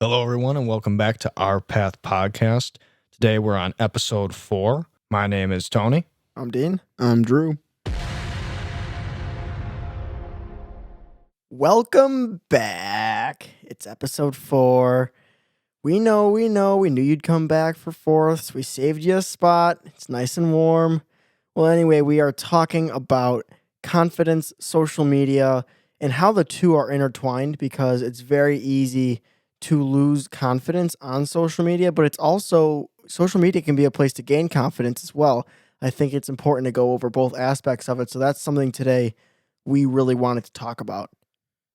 Hello, everyone, and welcome back to Our Path Podcast. Today we're on episode 4. My name is Tony. I'm Dean. I'm Drew. Welcome back. It's episode 4. We knew you'd come back for 4th. We saved you a spot. It's nice and warm. Well, anyway, we are talking about confidence, social media, and how the two are intertwined because it's very easy to lose confidence on social media, but it's also, social media can be a place to gain confidence as well. I think it's important to go over both aspects of it. So that's something today we really wanted to talk about.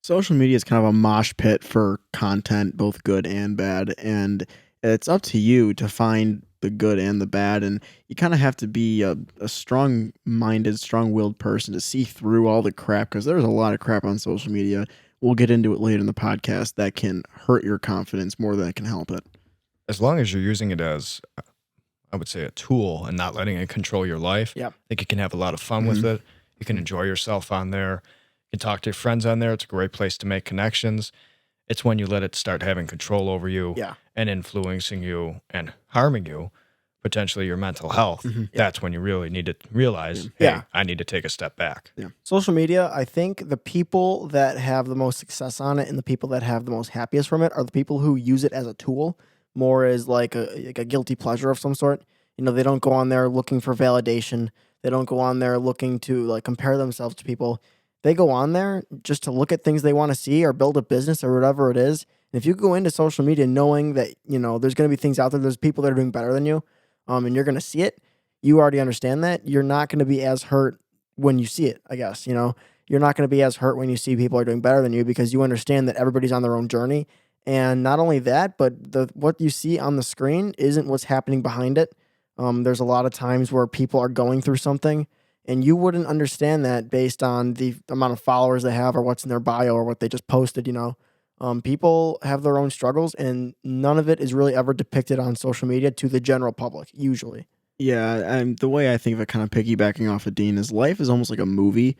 Social media is kind of a mosh pit for content, both good and bad, and it's up to you to find the good and the bad, and you kind of have to be a strong-minded, strong-willed person to see through all the crap, because there's a lot of crap on social media. We'll get into it later in the podcast that can hurt your confidence more than it can help it. As long as you're using it as, I would say, a tool and not letting it control your life, Yeah. I think you can have a lot of fun with it. You can enjoy yourself on there. You can talk to your friends on there. It's a great place to make connections. It's when you let it start having control over you and influencing you and harming you, potentially your mental health. That's when you really need to realize, hey, I need to take a step back. Social media, I think the people that have the most success on it and the people that have the most happiest from it are the people who use it as a tool, more as like a guilty pleasure of some sort. You know, they don't go on there looking for validation. They don't go on there looking to like compare themselves to people. They go on there just to look at things they want to see or build a business or whatever it is. And if you go into social media knowing that, you know, there's going to be things out there, there's people that are doing better than you, and you're going to see it, you already understand that. You're not going to be as hurt when you see it, I guess, you know. You're not going to be as hurt when you see people are doing better than you because you understand that everybody's on their own journey. And not only that, but what you see on the screen isn't what's happening behind it. There's a lot of times where people are going through something and you wouldn't understand that based on the amount of followers they have or what's in their bio or what they just posted, you know. People have their own struggles and none of it is really ever depicted on social media to the general public, usually. Yeah, and the way I think of it, kind of piggybacking off of Dean, is life is almost like a movie.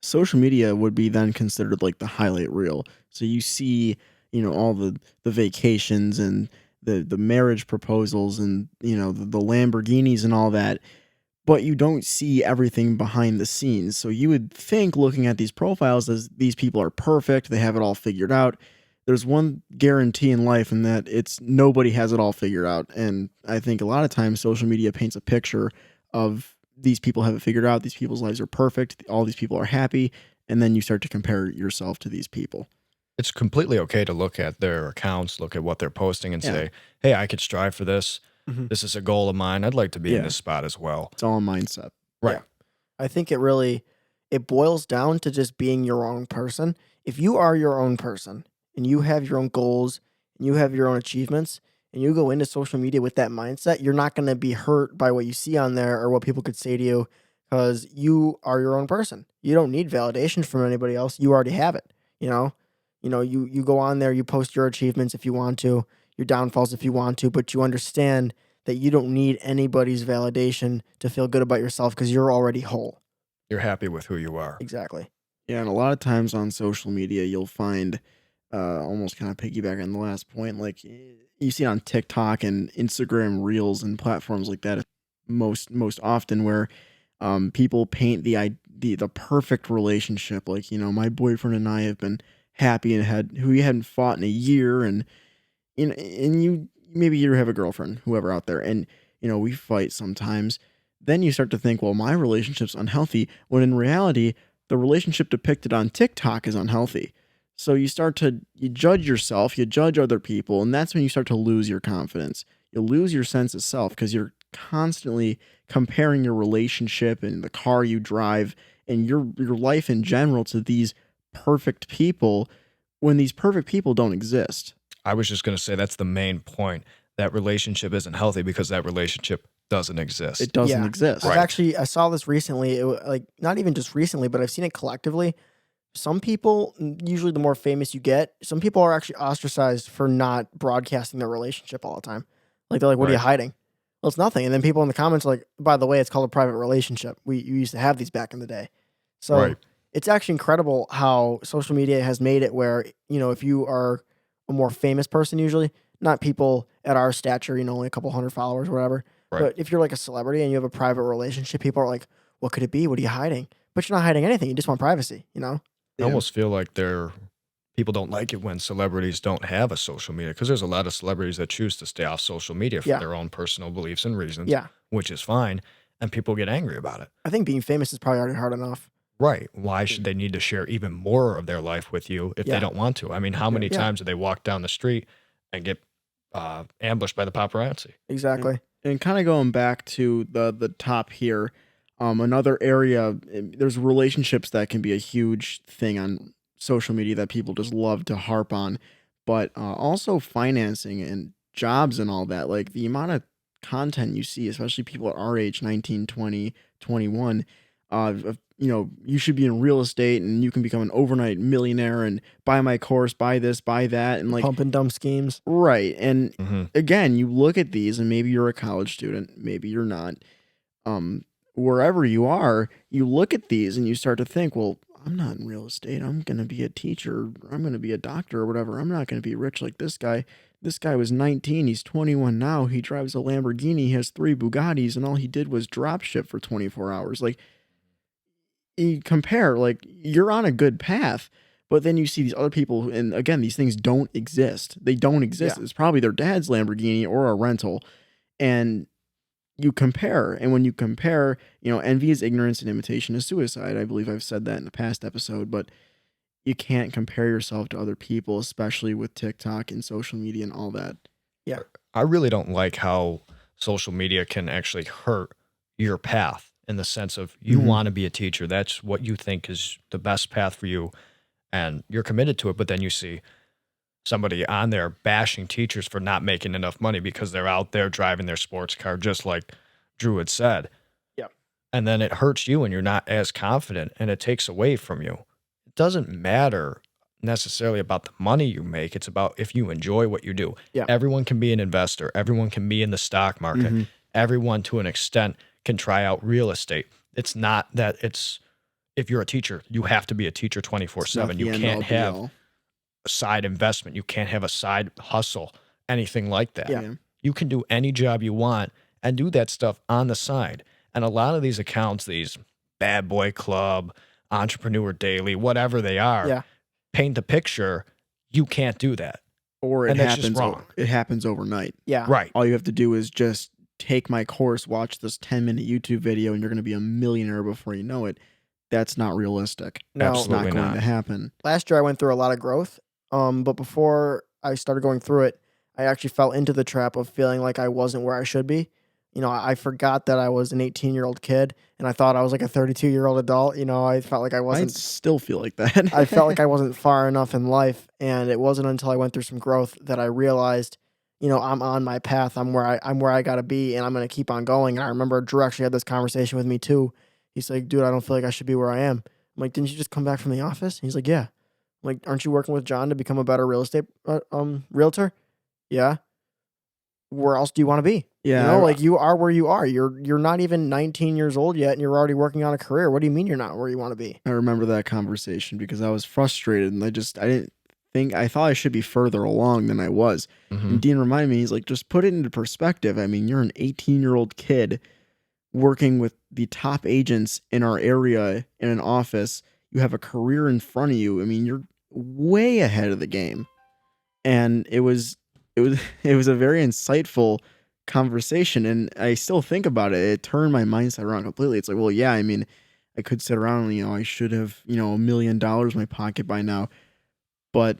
Social media would be then considered like the highlight reel. So you see, you know, all the vacations and the marriage proposals and, you know, the Lamborghinis and all that, but you don't see everything behind the scenes. So you would think looking at these profiles as these people are perfect, they have it all figured out. There's one guarantee in life, and that it's nobody has it all figured out. And I think a lot of times social media paints a picture of these people have it figured out, these people's lives are perfect, all these people are happy, and then you start to compare yourself to these people. It's completely okay to look at their accounts, look at what they're posting and say, hey, I could strive for this. This is a goal of mine. I'd like to be in this spot as well. It's all a mindset. Right. Yeah. I think it boils down to just being your own person. If you are your own person and you have your own goals and you have your own achievements and you go into social media with that mindset, you're not going to be hurt by what you see on there or what people could say to you because you are your own person. You don't need validation from anybody else. You already have it. You go on there, you post your achievements if you want to, your downfalls if you want to, but you understand that you don't need anybody's validation to feel good about yourself because you're already whole. You're happy with who you are. Exactly. Yeah, and a lot of times on social media, you'll find, almost kind of piggyback on the last point, like you see on TikTok and Instagram Reels and platforms like that most often, where people paint the perfect relationship. Like, you know, my boyfriend and I have been happy and we hadn't fought in a year, and you know, and you maybe you have a girlfriend, whoever out there, and you know, we fight sometimes. Then you start to think, well, my relationship's unhealthy, when in reality, the relationship depicted on TikTok is unhealthy. So you judge yourself, you judge other people, and that's when you start to lose your confidence. You lose your sense of self because you're constantly comparing your relationship and the car you drive and your life in general to these perfect people when these perfect people don't exist. I was just going to say that's the main point. That relationship isn't healthy because that relationship doesn't exist. It doesn't exist. I saw this recently. Like not even just recently, but I've seen it collectively. Some people, usually the more famous you get, some people are actually ostracized for not broadcasting their relationship all the time. Like they're like, "What are you hiding?" Well, it's nothing. And then people in the comments are like, "By the way, it's called a private relationship. We used to have these back in the day." So it's actually incredible how social media has made it where, you know, if you are a more famous person usually, not people at our stature, only a couple hundred followers or whatever. Right. But if you're like a celebrity and you have a private relationship, people are like, what could it be? What are you hiding? But you're not hiding anything. You just want privacy, I almost feel like people don't like it when celebrities don't have a social media, because there's a lot of celebrities that choose to stay off social media for their own personal beliefs and reasons, which is fine, and people get angry about it. I think being famous is probably already hard enough. Right. Why should they need to share even more of their life with you if they don't want to? I mean, how many times do they walk down the street and get ambushed by the paparazzi? Exactly. And kind of going back to the top here, another area, there's relationships that can be a huge thing on social media that people just love to harp on, but also financing and jobs and all that. Like the amount of content you see, especially people at our age, 19, 20, 21, you should be in real estate and you can become an overnight millionaire and buy my course, buy this, buy that, and like pump and dump schemes. Right. And again, you look at these and maybe you're a college student, maybe you're not. Wherever you are, you look at these and you start to think, well, I'm not in real estate. I'm going to be a teacher. I'm going to be a doctor or whatever. I'm not going to be rich like this guy. This guy was 19. He's 21 now. He drives a Lamborghini. He has 3 Bugattis, and all he did was drop ship for 24 hours. Like, you compare, like, you're on a good path, but then you see these other people, and again, these things don't exist. They don't exist. It's probably their dad's Lamborghini or a rental, and you compare, and when you compare, envy is ignorance and imitation is suicide. I believe I've said that in a past episode, but you can't compare yourself to other people, especially with TikTok and social media and all that. Yeah. I really don't like how social media can actually hurt your path, in the sense of you want to be a teacher. That's what you think is the best path for you, and you're committed to it, but then you see somebody on there bashing teachers for not making enough money because they're out there driving their sports car, just like Drew had said. Yep. And then it hurts you and you're not as confident, and it takes away from you. It doesn't matter necessarily about the money you make. It's about if you enjoy what you do. Yeah. Everyone can be an investor. Everyone can be in the stock market. Everyone, to an extent, can try out real estate. It's not that if you're a teacher, you have to be a teacher 24/7. You can't have a side investment. You can't have a side hustle, anything like that. Yeah. You can do any job you want and do that stuff on the side. And a lot of these accounts, these Bad Boy Club, Entrepreneur Daily, whatever they are, paint the picture. You can't do that. Or it and that's just happens wrong. It happens overnight. Yeah. Right. All you have to do is just take my course, watch this 10-minute YouTube video, and you're going to be a millionaire before you know it. That's not realistic. No. It's not Absolutely going not. to happen. Last year I went through a lot of growth. But before I started going through it, I actually fell into the trap of feeling like I wasn't where I should be. I forgot that I was an 18-year-old kid, and I thought I was like a 32-year-old adult. I felt like I I wasn't. still feel like that. I felt like I wasn't far enough in life, and it wasn't until I went through some growth that I realized, I'm on my path. I'm where I gotta be, and I'm gonna keep on going. And I remember Drew actually had this conversation with me too. He's like, "Dude, I don't feel like I should be where I am." I'm like, "Didn't you just come back from the office?" And he's like, "Yeah." I'm like, "Aren't you working with John to become a better real estate realtor?" "Yeah." "Where else do you want to be?" Yeah. Like you are where you are. You're not even 19 years old yet, and you're already working on a career. What do you mean you're not where you want to be? I remember that conversation because I was frustrated and I thought I should be further along than I was. And Dean reminded me, he's like, just put it into perspective. I mean, you're an 18-year-old kid working with the top agents in our area in an office. You have a career in front of you. I mean, you're way ahead of the game. And it was a very insightful conversation, and I still think about it. It turned my mindset around completely. It's like, well, yeah, I mean, I could sit around and, I should have, $1 million in my pocket by now, but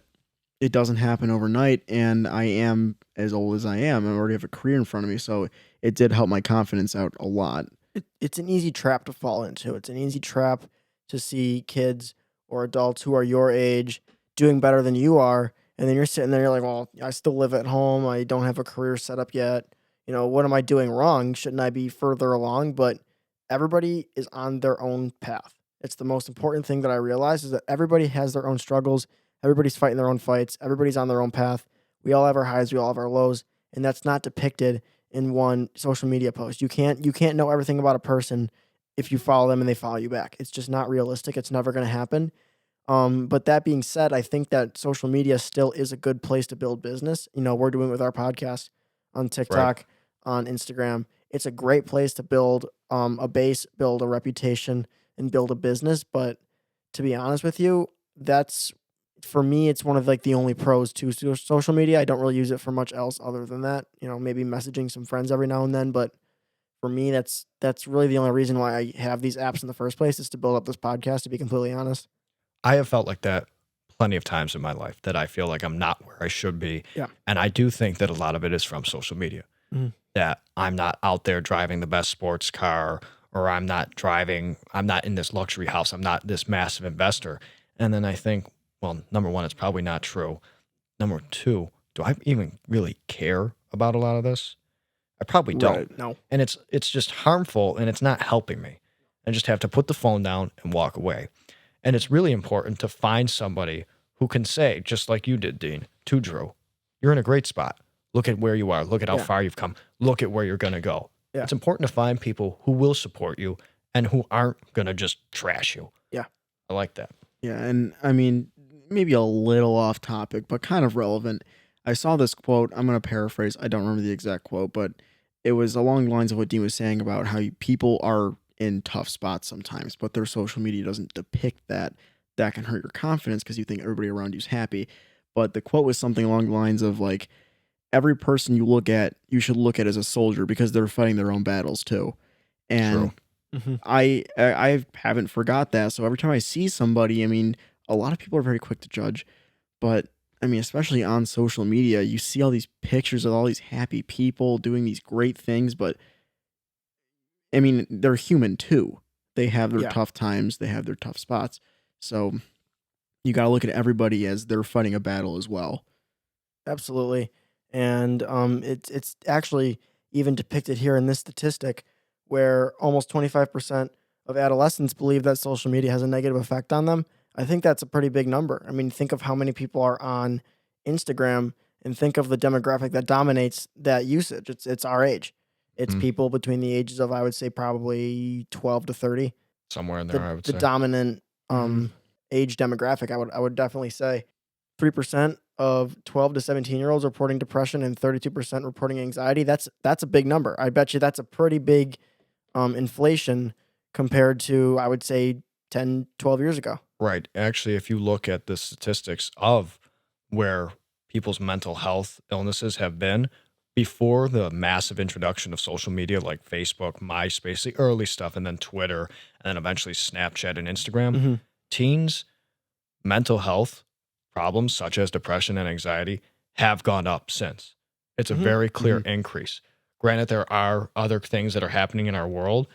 it doesn't happen overnight, and I am as old as I am. I already have a career in front of me, so it did help my confidence out a lot. It's an easy trap to fall into. It's an easy trap to see kids or adults who are your age doing better than you are, and then you're sitting there, you're like, well, I still live at home. I don't have a career set up yet. What am I doing wrong? Shouldn't I be further along? But everybody is on their own path. It's the most important thing that I realize is that everybody has their own struggles. Everybody's fighting their own fights. Everybody's on their own path. We all have our highs. We all have our lows. And that's not depicted in one social media post. You can't know everything about a person if you follow them and they follow you back. It's just not realistic. It's never going to happen. But that being said, I think that social media still is a good place to build business. We're doing it with our podcast on TikTok, on Instagram. It's a great place to build a base, build a reputation, and build a business. But to be honest with you, that's for me, it's one of like the only pros to social media. I don't really use it for much else other than that. Maybe messaging some friends every now and then. But for me, that's really the only reason why I have these apps in the first place is to build up this podcast. To be completely honest. I have felt like that plenty of times in my life, that I feel like I'm not where I should be. Yeah. And I do think that a lot of it is from social media. Mhm. That I'm not out there driving the best sports car, or I'm not in this luxury house, I'm not this massive investor. And then I think, well, number one, it's probably not true. Number two, do I even really care about a lot of this? I probably don't. Right. No. And it's just harmful, and it's not helping me. I just have to put the phone down and walk away. And it's really important to find somebody who can say, just like you did, Dean, to Drew, you're in a great spot. Look at where you are. Look at how far you've come. Look at where you're going to go. Yeah. It's important to find people who will support you and who aren't going to just trash you. Yeah. I like that. Yeah, and I mean, maybe a little off topic, but kind of relevant. I saw this quote. I'm going to paraphrase. I don't remember the exact quote, but it was along the lines of what Dean was saying about how people are in tough spots sometimes, but their social media doesn't depict that. That can hurt your confidence because you think everybody around you is happy. But the quote was something along the lines of like, every person you look at, you should look at as a soldier because they're fighting their own battles too. And I haven't forgot that. So every time I see somebody, I mean, a lot of people are very quick to judge, but I mean, especially on social media, you see all these pictures of all these happy people doing these great things, but I mean, they're human too. They have their tough times, they have their tough spots. So you got to look at everybody as they're fighting a battle as well. Absolutely. And it's actually even depicted here in this statistic where almost 25% of adolescents believe that social media has a negative effect on them. I think that's a pretty big number. I mean, think of how many people are on Instagram and think of the demographic that dominates that usage. It's our age. It's people between the ages of, I would say, probably 12 to 30. Somewhere in there, I would say. The dominant age demographic, I would definitely say. 3% of 12 to 17-year-olds reporting depression and 32% reporting anxiety. That's a big number. I bet you that's a pretty big inflation compared to, I would say, 10, 12 years ago. Right. Actually, if you look at the statistics of where people's mental health illnesses have been before the massive introduction of social media like Facebook, MySpace, the early stuff, and then Twitter, and then eventually Snapchat and Instagram, teens' mental health problems such as depression and anxiety have gone up since. It's a very clear increase. Granted, there are other things that are happening in our world,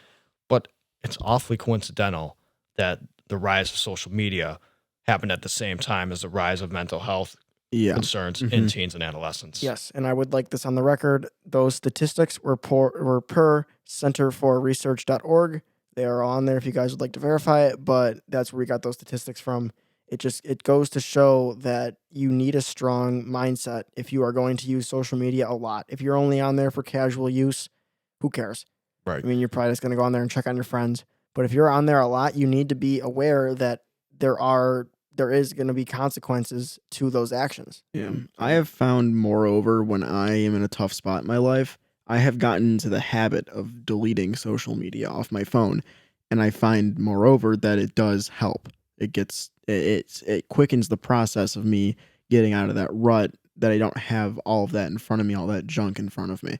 but it's awfully coincidental that the rise of social media happened at the same time as the rise of mental health concerns in teens and adolescents. Yes, and I would like this on the record. Those statistics were per centerforresearch.org. They are on there if you guys would like to verify it, but that's where we got those statistics from. It goes to show that you need a strong mindset if you are going to use social media a lot. If you're only on there for casual use, who cares? Right. I mean, you're probably just going to go on there and check on your friends. But if you're on there a lot, you need to be aware that there is going to be consequences to those actions. Yeah. I have found, moreover, when I am in a tough spot in my life, I have gotten into the habit of deleting social media off my phone. And I find, moreover, that it does help. It quickens the process of me getting out of that rut, that I don't have all of that in front of me, all that junk in front of me.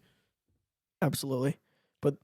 Absolutely. But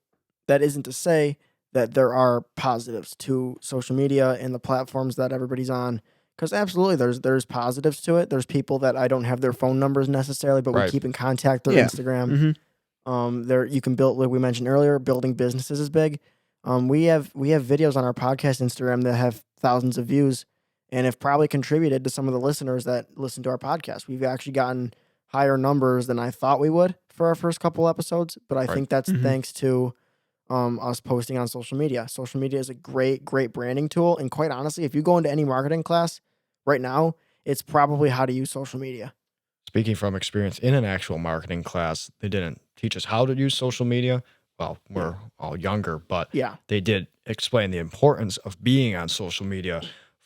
that isn't to say that there are positives to social media and the platforms that everybody's on. Because absolutely, there's positives to it. There's people that I don't have their phone numbers necessarily, but we keep in contact through Instagram. There you can build, like we mentioned earlier, building businesses is big. We have videos on our podcast Instagram that have thousands of views and have probably contributed to some of the listeners that listen to our podcast. We've actually gotten higher numbers than I thought we would for our first couple episodes, but I think that's thanks to us posting on social media. Social media is a great branding tool, and quite honestly, if you go into any marketing class right now, it's probably how to use social media. Speaking from experience in an actual marketing class, they didn't teach us how to use social media. Well, we're all younger, but they did explain the importance of being on social media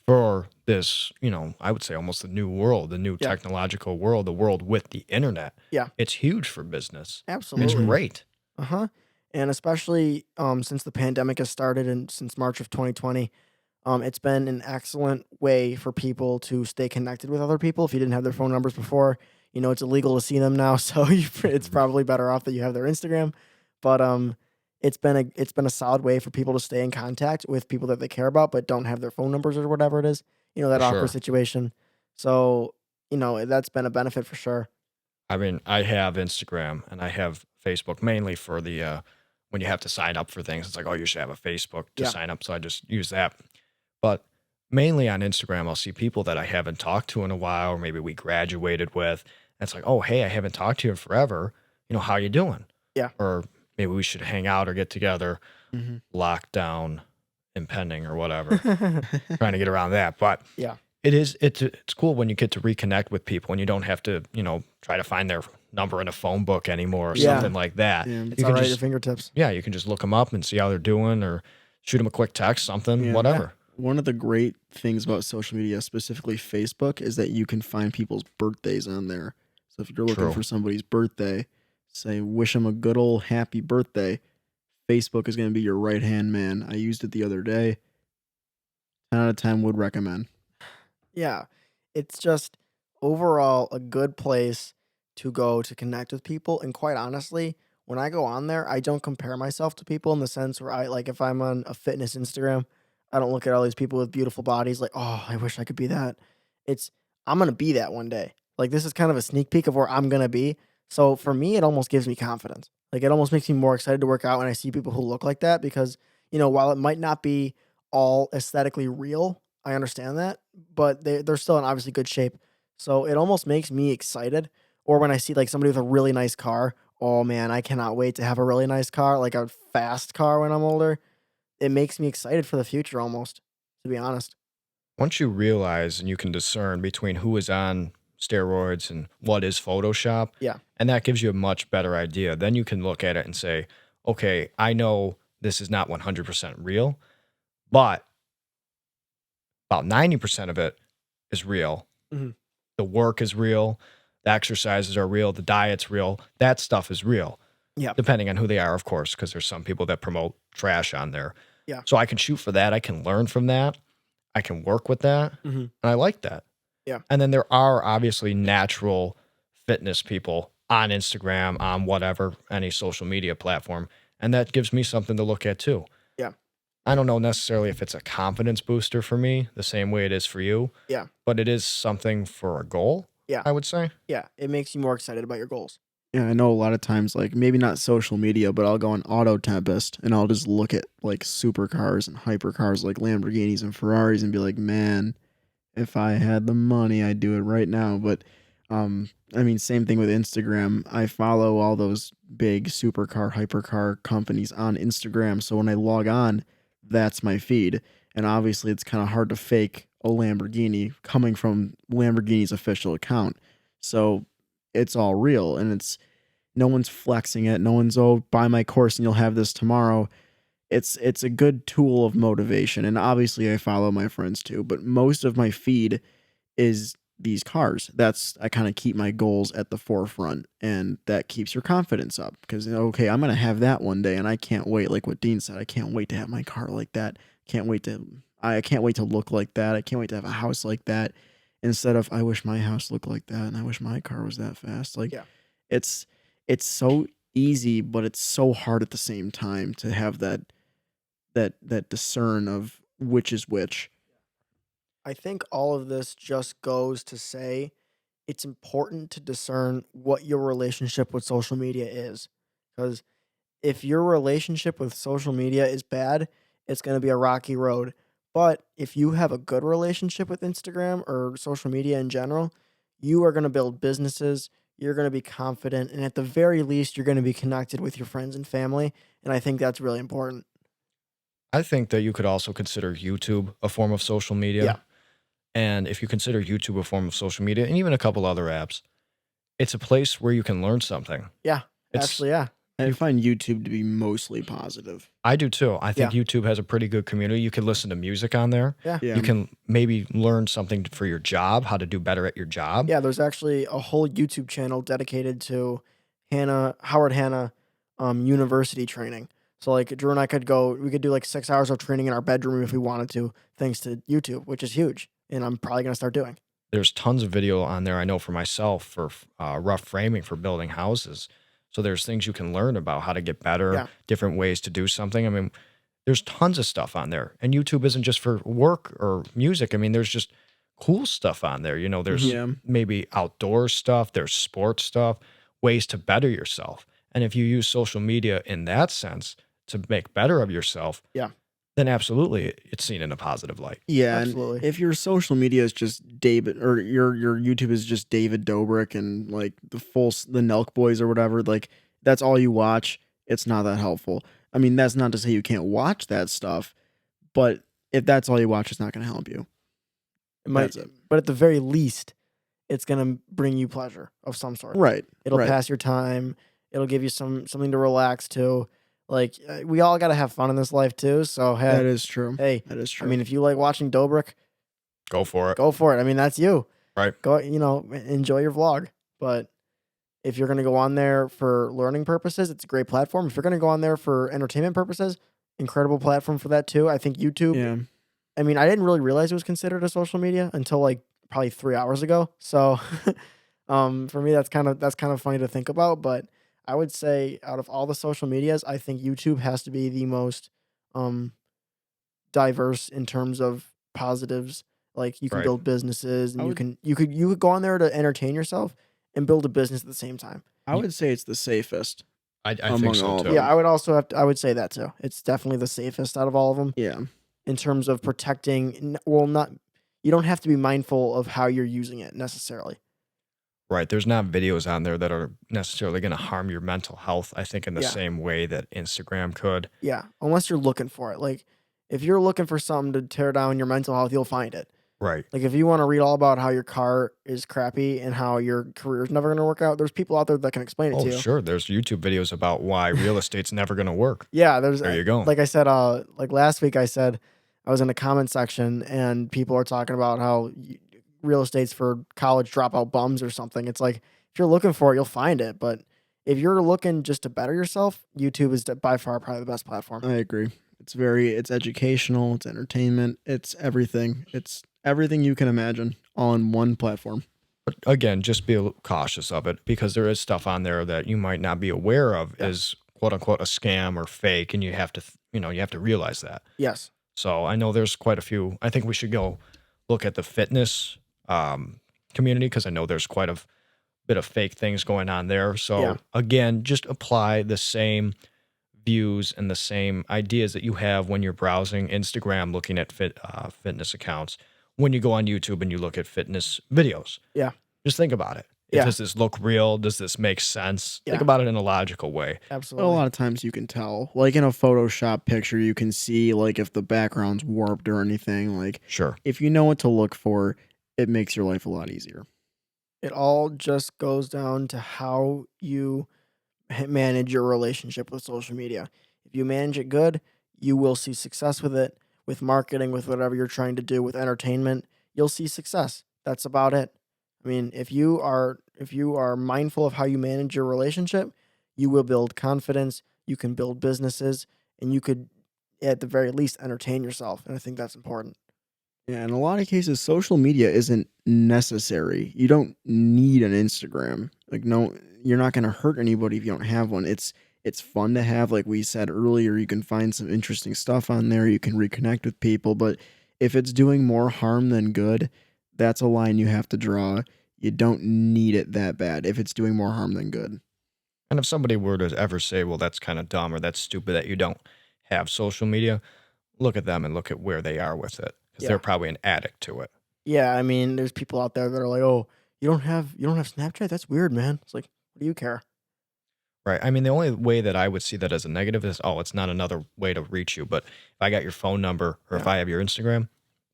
for this, I would say almost the new world, the new Yeah. technological world, the world with the internet. Yeah. It's huge for business. I mean, it's Absolutely. great. Uh-huh. And especially since the pandemic has started and since March of 2020, it's been an excellent way for people to stay connected with other people. If you didn't have their phone numbers before, it's illegal to see them now, so it's probably better off that you have their Instagram. But it's been a solid way for people to stay in contact with people that they care about, but don't have their phone numbers or whatever it is. That For awkward sure. situation. So that's been a benefit for sure. I mean, I have Instagram and I have Facebook mainly for the when you have to sign up for things. It's like, oh, you should have a Facebook to Yeah. sign up. So I just use that. But mainly on Instagram, I'll see people that I haven't talked to in a while, or maybe we graduated with. And it's like, oh, hey, I haven't talked to you in forever. How you doing? Yeah. Or maybe we should hang out or get together. Mhm. Lockdown impending or whatever. Trying to get around that. But Yeah. it's cool when you get to reconnect with people and you don't have to, try to find their number in a phone book anymore or Yeah. something like that. Yeah. It's You all can right at your just fingertips. yeah, you can just look them up and see how they're doing or shoot them a quick text, something, Yeah. whatever. One of the great things about social media, specifically Facebook, is that you can find people's birthdays on there. So if you're looking True. for somebody's birthday, say wish them a good old happy birthday. Facebook is going to be your right hand man. I used it the other day. 10 out of 10 would recommend. Yeah. It's just overall a good place to go to connect with people. And quite honestly, when I go on there, I don't compare myself to people in the sense where if I'm on a fitness Instagram, I don't look at all these people with beautiful bodies like, oh, I wish I could be that. It's, I'm going to be that one day. Like, this is kind of a sneak peek of where I'm going to be. So for me, it almost gives me confidence. Like, it almost makes me more excited to work out when I see people who look like that because, while it might not be all aesthetically real, I understand that, but they're still in obviously good shape. So it almost makes me excited. Or when I see like somebody with a really nice car, oh man, I cannot wait to have a really nice car, like a fast car when I'm older. It makes me excited for the future almost, to be honest. Once you realize and you can discern between who is on steroids and what is Photoshop, Yeah. and that gives you a much better idea, then you can look at it and say, okay, I know this is not 100% real, but about 90% of it is real. Mhm. The work is real. The exercises are real. The diet's real. That stuff is real. Yeah. Depending on who they are, of course, because there's some people that promote trash on there. Yeah. So I can shoot for that. I can learn from that. I can work with that. Mhm. And I like that. Yeah. And then there are obviously natural fitness people on Instagram, on whatever, any social media platform. And that gives me something to look at too. Yeah. I don't know necessarily if it's a confidence booster for me, the same way it is for you. Yeah. But it is something for a goal, Yeah. I would say. Yeah. It makes you more excited about your goals. Yeah, I know a lot of times, like maybe not social media, but I'll go on Auto Tempest and I'll just look at like supercars and hypercars like Lamborghinis and Ferraris and be like, man, if I had the money, I'd do it right now. But I mean, same thing with Instagram. I follow all those big supercar, hypercar companies on Instagram. So when I log on, that's my feed. And obviously, it's kind of hard to fake a Lamborghini coming from Lamborghini's official account. So it's all real and it's no one's flexing it. No one's, oh, buy my course and you'll have this tomorrow. It's a good tool of motivation. And obviously I follow my friends too, but most of my feed is these cars. I kind of keep my goals at the forefront and that keeps your confidence up because, okay, I'm going to have that one day and I can't wait. Like what Dean said, I can't wait to have my car like that. I can't wait to look like that. I can't wait to have a house like that. Instead of I wish my house looked like that and I wish my car was that fast. Like Yeah. it's so easy, but it's so hard at the same time to have that discern of which is which. I think all of this just goes to say it's important to discern what your relationship with social media is. Because if your relationship with social media is bad, it's going to be a rocky road. But if you have a good relationship with Instagram or social media in general, you are going to build businesses, you're going to be confident, and at the very least, you're going to be connected with your friends and family. And I think that's really important. I think that you could also consider YouTube a form of social media. Yeah. And if you consider YouTube a form of social media and even a couple other apps, it's a place where you can learn something. Yeah, It's actually, yeah. I find YouTube to be mostly positive. I do too. I think Yeah. YouTube has a pretty good community. You can listen to music on there. Yeah. Yeah. You can maybe learn something for your job, how to do better at your job. Yeah, there's actually a whole YouTube channel dedicated to Howard Hanna university training. So like Drew and I we could do like 6 hours of training in our bedroom if we wanted to, thanks to YouTube, which is huge. And I'm probably gonna start doing. There's tons of video on there. I know for myself for rough framing for building houses. So there's things you can learn about how to get better, Yeah. different ways to do something. I mean, there's tons of stuff on there. And YouTube isn't just for work or music. I mean, there's just cool stuff on there. You know, there's Yeah. maybe outdoor stuff, there's sports stuff, ways to better yourself. And if you use social media in that sense to make better of yourself, Yeah. then absolutely it's seen in a positive light. Yeah, Absolutely. and if your social media is just David, or your YouTube is just David Dobrik and like the Nelk Boys or whatever, like that's all you watch, it's not that helpful. I mean, that's not to say you can't watch that stuff, but if that's all you watch, it's not going to help you. It might, That's it. but at the very least, it's gonna bring you pleasure of some sort. Right. It'll right. pass your time. It'll give you something to relax to. Like we all got to have fun in this life too. So hey, That is true. hey, That is true. I mean, if you like watching Dobrik, Go for it. go for it. I mean, that's you. Right. Go, enjoy your vlog. But if you're gonna go on there for learning purposes, it's a great platform. If you're gonna go on there for entertainment purposes, incredible platform for that too. I think YouTube. yeah. I mean, I didn't really realize it was considered a social media until like probably 3 hours ago. So, for me, that's kind of funny to think about. But I would say out of all the social medias, I think YouTube has to be the most diverse in terms of positives. Like you can Right. build businesses, and I you could go on there to entertain yourself and build a business at the same time. I would say it's the safest. I Among think so all of too. them. Yeah, I would say that too. It's definitely the safest out of all of them. Yeah. In terms of protecting, you don't have to be mindful of how you're using it necessarily. Right. There's not videos on there that are necessarily going to harm your mental health, I think, in the Yeah. same way that Instagram could. Yeah, unless you're looking for it. Like if you're looking for something to tear down your mental health, you'll find it. Right. Like if you want to read all about how your car is crappy and how your career is never going to work out, there's people out there that can explain it Oh, to you. sure. There's YouTube videos about why real estate's never going to work. Yeah, there's There you go. like I said, like last week I said I was in the comment section and people are talking about how real estate's for college dropout bums or something. It's like if you're looking for it, you'll find it. But if you're looking just to better yourself, YouTube is by far probably the best platform. I agree. It's educational, it's entertainment, it's everything. It's everything you can imagine all in one platform. But again, just be a little cautious of it because there is stuff on there that you might not be aware of is quote unquote a scam or fake. And you have to, you have to realize that. Yes. So I know there's quite a few. I think we should go look at the fitness community because I know there's quite a bit of fake things going on there. So Yeah. again, just apply the same views and the same ideas that you have when you're browsing Instagram, looking at fitness accounts. When you go on YouTube and you look at fitness videos, Yeah. just think about it. Yeah. Does this look real? Does this make sense? Yeah. Think about it in a logical way. But Absolutely. a lot of times you can tell. Like in a Photoshop picture, you can see like if the background's warped or anything. Like Sure. if you know what to look for, it makes your life a lot easier. It all just goes down to how you manage your relationship with social media. If you manage it good, you will see success with it, with marketing, with whatever you're trying to do, with entertainment. You'll see success. That's about it. I mean, if you are mindful of how you manage your relationship, you will build confidence, you can build businesses, and you could at the very least entertain yourself. And I think that's important. Yeah, in a lot of cases, social media isn't necessary. You don't need an Instagram. Like, no, you're not going to hurt anybody if you don't have one. It's fun to have. Like we said earlier, you can find some interesting stuff on there. You can reconnect with people. But if it's doing more harm than good, that's a line you have to draw. You don't need it that bad if it's doing more harm than good. And if somebody were to ever say, well, that's kind of dumb or that's stupid that you don't have social media, look at them and look at where they are with it. Because Yeah. they're probably an addict to it. Yeah, I mean, there's people out there that are like, "Oh, you don't have Snapchat? That's weird, man." It's like, what do you care? Right. I mean, the only way that I would see that as a negative is, oh, it's not another way to reach you. But if I got your phone number or if Yeah. I have your Instagram,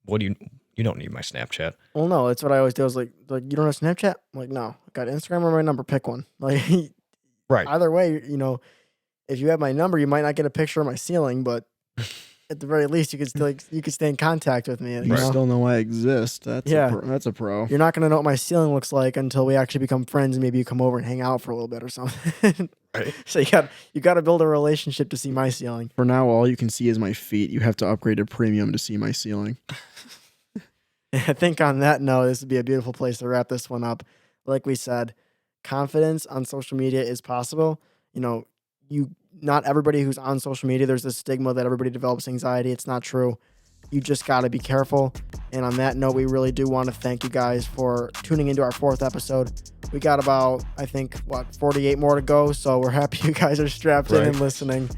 what do you don't need my Snapchat. Well, no, it's what I always do. I was like, you don't have Snapchat? I'm like, no, I got Instagram or my number. Pick one. Like, Right. either way, if you have my number, you might not get a picture of my ceiling, but at the very least, you could stay in contact with me. You still know I exist. That's a pro. You're not gonna know what my ceiling looks like until we actually become friends, and maybe you come over and hang out for a little bit or something. Right. So you got to build a relationship to see my ceiling. For now, all you can see is my feet. You have to upgrade to premium to see my ceiling. I think on that note, this would be a beautiful place to wrap this one up. Like we said, confidence on social media is possible. Not everybody who's on social media, there's this stigma that everybody develops anxiety. It's not true. You just got to be careful. And on that note, we really do want to thank you guys for tuning into our 4th episode. We got about, 48 more to go. So we're happy you guys are strapped in and listening.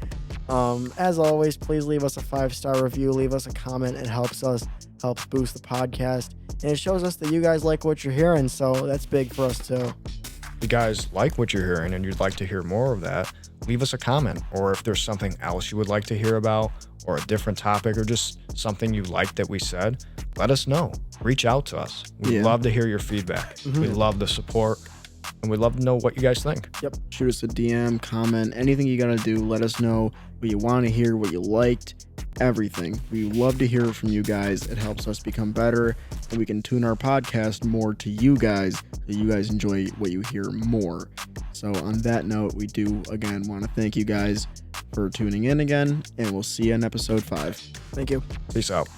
As always, please leave us a 5-star review. Leave us a comment. It helps boost the podcast. And it shows us that you guys like what you're hearing. So that's big for us too. If you guys like what you're hearing and you'd like to hear more of that, leave us a comment. Or if there's something else you would like to hear about, or a different topic, or just something you like that we said, let us know. Reach out to us. We'd love to hear your feedback. We love the support, and we'd love to know what you guys think. Yep. Shoot us a DM, comment, anything you gotta do. Let us know what you want to hear, what you liked, everything. We love to hear from you guys. It helps us become better, and we can tune our podcast more to you guys, so you guys enjoy what you hear more. So on that note, we do again want to thank you guys for tuning in again, and we'll see you in episode 5. Thank you. Peace out.